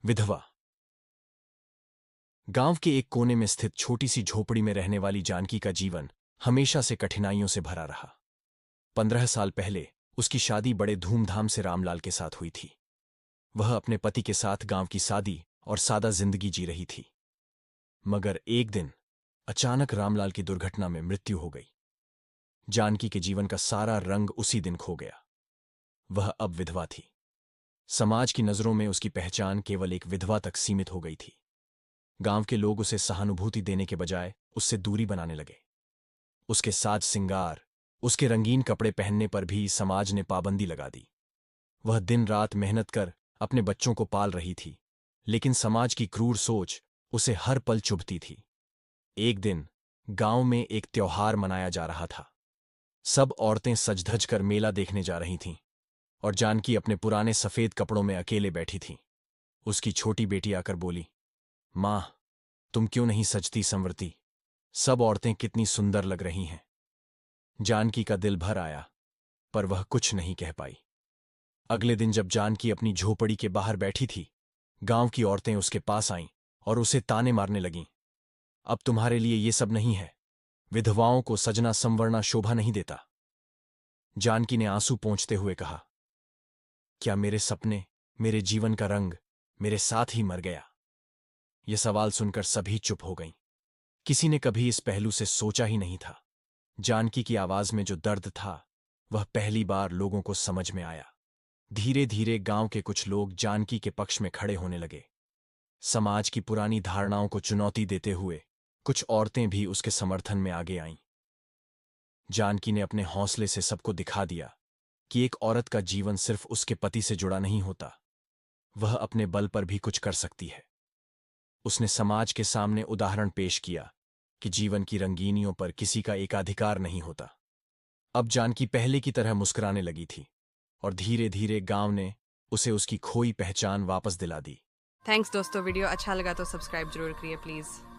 विधवा। गांव के एक कोने में स्थित छोटी सी झोपड़ी में रहने वाली जानकी का जीवन हमेशा से कठिनाइयों से भरा रहा। 15 साल पहले उसकी शादी बड़े धूमधाम से रामलाल के साथ हुई थी। वह अपने पति के साथ गांव की सादी और सादा जिंदगी जी रही थी। मगर एक दिन अचानक रामलाल की दुर्घटना में मृत्यु हो गई। जानकी के जीवन का सारा रंग उसी दिन खो गया। वह अब विधवा थी। समाज की नजरों में उसकी पहचान केवल एक विधवा तक सीमित हो गई थी। गांव के लोग उसे सहानुभूति देने के बजाय उससे दूरी बनाने लगे। उसके साज सिंगार, उसके रंगीन कपड़े पहनने पर भी समाज ने पाबंदी लगा दी। वह दिन रात मेहनत कर अपने बच्चों को पाल रही थी, लेकिन समाज की क्रूर सोच उसे हर पल चुभती थी। एक दिन गांव में एक त्योहार मनाया जा रहा था। सब औरतें सज-धज कर मेला देखने जा रही थीं और जानकी अपने पुराने सफेद कपड़ों में अकेले बैठी थी। उसकी छोटी बेटी आकर बोली, मां, तुम क्यों नहीं सजती संवरती? सब औरतें कितनी सुंदर लग रही हैं। जानकी का दिल भर आया, पर वह कुछ नहीं कह पाई। अगले दिन जब जानकी अपनी झोपड़ी के बाहर बैठी थी, गांव की औरतें उसके पास आईं और उसे ताने मारने लगीं। अब तुम्हारे लिए ये सब नहीं है। विधवाओं को सजना संवरना शोभा नहीं देता। जानकी ने आंसू पोंछते हुए कहा, क्या मेरे सपने, मेरे जीवन का रंग मेरे साथ ही मर गया? यह सवाल सुनकर सभी चुप हो गईं। किसी ने कभी इस पहलू से सोचा ही नहीं था। जानकी की आवाज में जो दर्द था, वह पहली बार लोगों को समझ में आया। धीरे धीरे गांव के कुछ लोग जानकी के पक्ष में खड़े होने लगे। समाज की पुरानी धारणाओं को चुनौती देते हुए कुछ औरतें भी उसके समर्थन में आगे आईं। जानकी ने अपने हौसले से सबको दिखा दिया कि एक औरत का जीवन सिर्फ उसके पति से जुड़ा नहीं होता। वह अपने बल पर भी कुछ कर सकती है। उसने समाज के सामने उदाहरण पेश किया कि जीवन की रंगीनियों पर किसी का एकाधिकार नहीं होता। अब जानकी पहले की तरह मुस्कुराने लगी थी और धीरे धीरे गांव ने उसे उसकी खोई पहचान वापस दिला दी। थैंक्स दोस्तों, वीडियो अच्छा लगा तो सब्सक्राइब जरूर करिए प्लीज़।